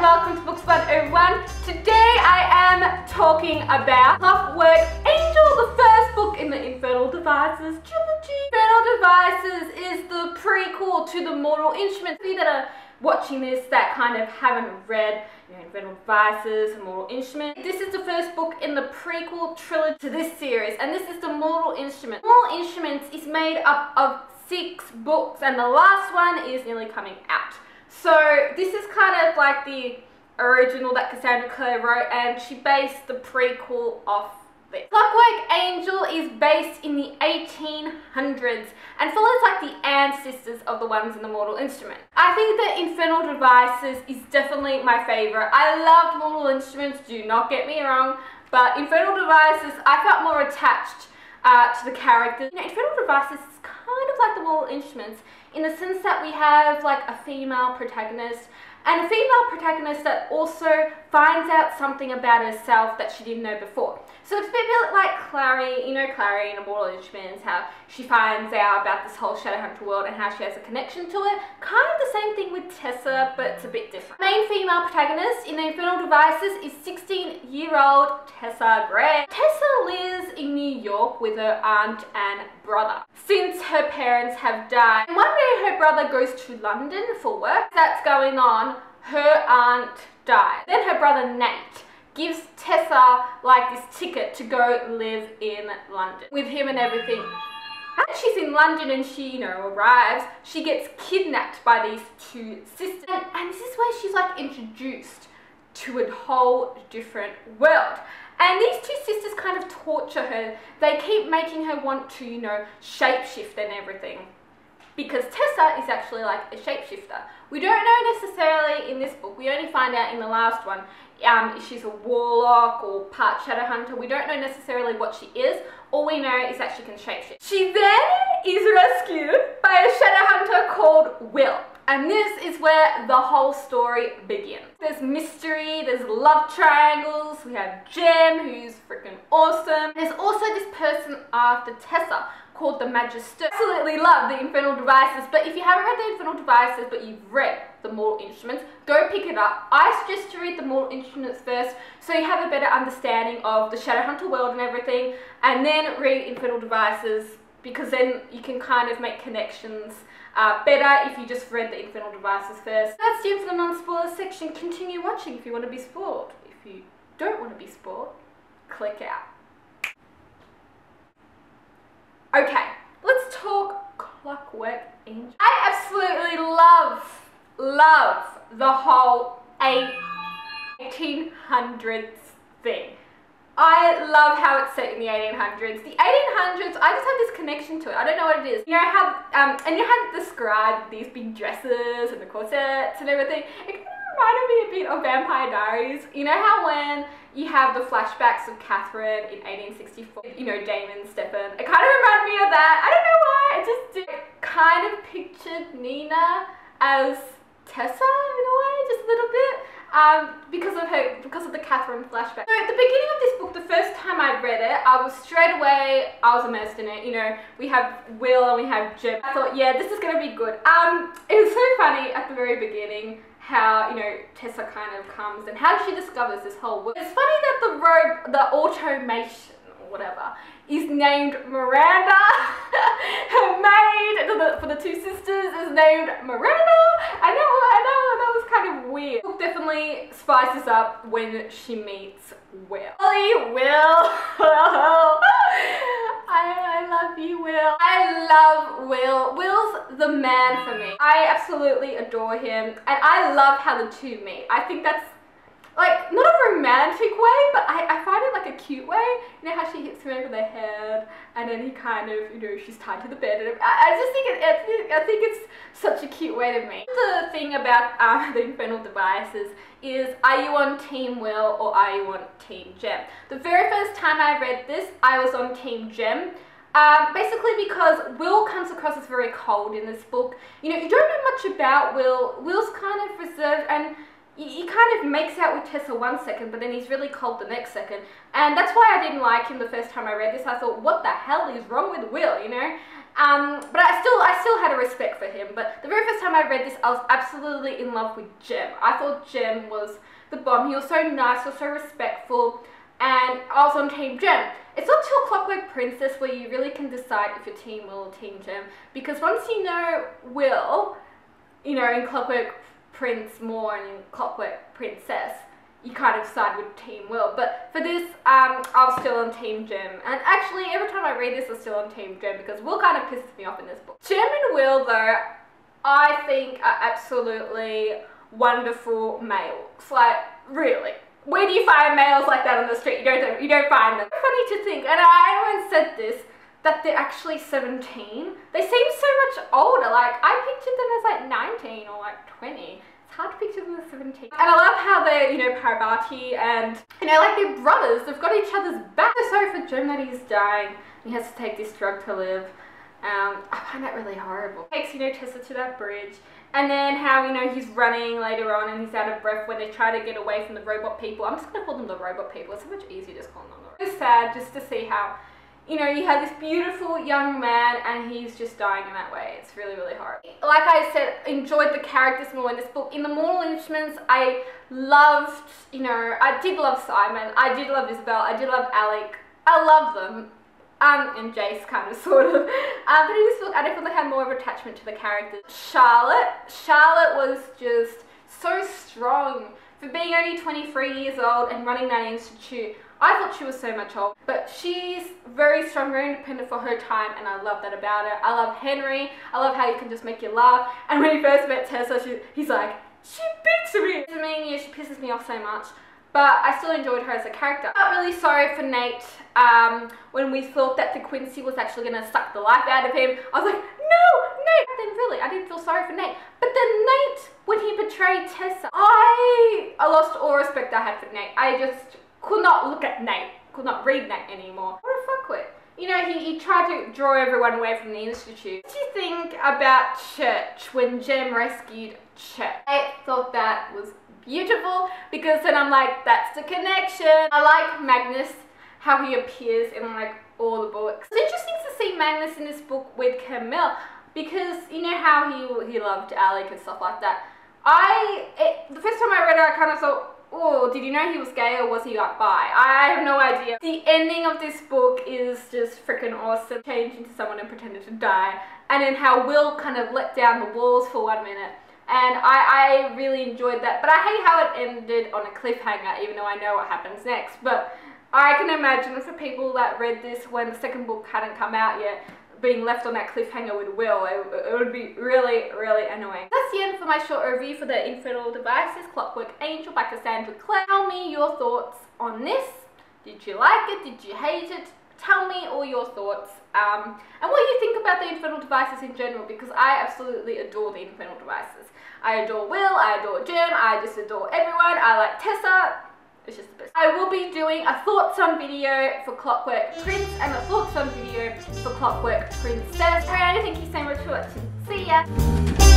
and welcome to Books 101. Today I am talking about Clockwork Angel, the first book in the Infernal Devices trilogy. Infernal Devices is the prequel to the Mortal Instruments. For you that are watching this that kind of haven't read Infernal Devices and Mortal Instruments, this is the first book in the prequel trilogy to this series, and this is the Mortal Instruments. Mortal Instruments is made up of 6 books, and the last one is nearly coming out. So this is kind of like the original that Cassandra Clare wrote, and she based the prequel off this. Clockwork Angel is based in the 1800s and follows like the ancestors of the ones in the Mortal Instrument. I think that Infernal Devices is definitely my favourite. I loved Mortal Instruments, do not get me wrong, but Infernal Devices, I felt more attached to the characters. Infernal Devices is kind of like the Mortal Instruments in the sense that we have like a female protagonist, and a female protagonist that also finds out something about herself that she didn't know before. So it's a bit like Clary, Clary in Mortal Instruments, how she finds out about this whole Shadowhunter world and how she has a connection to it. Kind of the same thing with Tessa, but it's a bit different. Main female protagonist in the Infernal Devices is 16-year-old Tessa Clare. Tessa lives in New York with her aunt and brother since her parents have died. And one day her brother goes to London for work. That's going on, her aunt died. Then her brother Nate gives Tessa like this ticket to go live in London with him and everything. As she's in London and she, arrives, she gets kidnapped by these 2 sisters. And this is where she's like introduced to a whole different world. And these 2 sisters kind of torture her. They keep making her want to, shapeshift and everything. Because Tessa is actually like a shapeshifter. We don't know necessarily in this book, we only find out in the last one, if she's a warlock or part Shadowhunter. We don't know necessarily what she is. All we know is that she can shapeshift. She then is rescued by a Shadowhunter called Will. And this is where the whole story begins. There's mystery, there's love triangles, we have Jem, who's freaking awesome. There's also this person after Tessa called the Magister. Absolutely love the Infernal Devices, but if you haven't read the Infernal Devices but you've read the Mortal Instruments, go pick it up. I suggest you read the Mortal Instruments first so you have a better understanding of the Shadowhunter world and everything, and then read Infernal Devices, because then you can kind of make connections better if you just read the Infernal Devices first. That's the end for the non-spoiler section. Continue watching if you want to be spoiled. If you don't want to be spoiled, click out. Okay, let's talk Clockwork Angel. I absolutely love the whole 1800s thing. I love how it's set in the 1800s. The 1800s, I just have this connection to it. I don't know what it is. You know how, and you had described these big dresses and the corsets and everything. It kind of reminded me a bit of Vampire Diaries. You know how when you have the flashbacks of Catherine in 1864, Damon, Stefan. It kind of reminded me of that. I don't know why. I just kind of pictured Nina as Tessa in a way, just a little bit. Because of the Catherine flashback. So at the beginning of this book, the first time I read it, I was immersed in it. We have Will and we have Jem. I thought, yeah, this is gonna be good. It was so funny at the very beginning how, Tessa kind of comes and how she discovers this whole world. It's funny that the automation, or whatever, is named Miranda. Her maid for the 2 sisters is named Miranda. I know, that was kind of weird. The book definitely spices up when she meets Will. Will. I love you, Will. I love Will. Will's the man for me. I absolutely adore him, and I love how the 2 meet. I think that's like, not a romantic way, but I find it like a cute way. You know how she hits him over the head, and then he kind of, she's tied to the bed. And I just think it's such a cute way to meet. The thing about the Infernal Devices is, are you on Team Will or are you on Team Jem? The very first time I read this, I was on Team Jem. Basically because Will comes across as very cold in this book. You don't know much about Will. Will's kind of reserved, and he kind of makes out with Tessa one second, but then he's really cold the next second. And that's why I didn't like him the first time I read this. I thought, what the hell is wrong with Will, But I still had a respect for him. But the very first time I read this, I was absolutely in love with Jem. I thought Jem was the bomb. He was so nice, was so respectful, and I was on Team Jem. It's not till Clockwork Princess where you really can decide if you're Team Will or Team Jem, because once you know Will, you know, in Clockwork Prince more and in Clockwork Princess, you kind of side with Team Will. But for this, I was still on Team Jem. And actually, every time I read this, I'm still on Team Jem because Will kind of pisses me off in this book. Jem and Will, though, I think are absolutely wonderful males. Like, really. Where do you find males like that on the street? You don't find them. It's funny to think, and I once said this, that they're actually 17. They seem so much older. Like, I pictured them as like 19 or like 20. It's hard to picture them as 17. And I love how they're, you know, Parvati and, you know, like they're brothers. They've got each other's back. I'm so sorry for Jem that he's dying. He has to take this drug to live. I find that really horrible. He takes, you know, Tessa to that bridge. And then how, you know, he's running later on and he's out of breath when they try to get away from the robot people. I'm just going to call them the robot people. It's so much easier just calling them the robot people. It's sad just to see how, you know, you have this beautiful young man and he's just dying in that way. It's really, really horrible. Like I said, enjoyed the characters more in this book. In the Mortal Instruments, I loved, you know, I did love Simon. I did love Isabel. I did love Alec. I love them. And Jace kind of, sort of. But in this book, I definitely had more of an attachment to the characters. Charlotte was just so strong. For being only 23 years old and running that institute, I thought she was so much older. But she's very strong, very independent for her time, and I love that about her. I love Henry. I love how you can just make you laugh. And when he first met Tessa, he's like, she beats me. I mean, yeah, she pisses me off so much. But I still enjoyed her as a character. I felt really sorry for Nate when we thought that De Quincey was actually going to suck the life out of him. I was like, no, Nate! Then really, I didn't feel sorry for Nate. But then Nate, when he betrayed Tessa, I lost all respect I had for Nate. I just could not look at Nate, could not read Nate anymore. What a fuckwit. You know, he tried to draw everyone away from the institute. What do you think about Church when Jem rescued Church? I thought that was beautiful because then I'm like, that's the connection. I like Magnus, how he appears in like all the books. It's interesting to see Magnus in this book with Camille because you know how he loved Alec and stuff like that. The first time I read it, I kind of thought, oh, did you know he was gay or was he like bi? I have no idea. The ending of this book is just freaking awesome. Changed into someone and pretended to die. And then how Will kind of let down the walls for 1 minute. And I really enjoyed that. But I hate how it ended on a cliffhanger, even though I know what happens next. But I can imagine for people that read this when the second book hadn't come out yet, being left on that cliffhanger with Will, it would be really, really annoying. That's the end for my short review for the Infernal Devices Clockwork Angel by Cassandra Clare. Tell me your thoughts on this. Did you like it? Did you hate it? Tell me all your thoughts and what you think about the Infernal Devices in general, because I absolutely adore the Infernal Devices. I adore Will, I adore Jem, I just adore everyone. I like Tessa. It's just the best. I will be doing a thoughts on video for Clockwork Prince and a thoughts on video for Clockwork Princess. Alright, thank you so much for watching. See ya!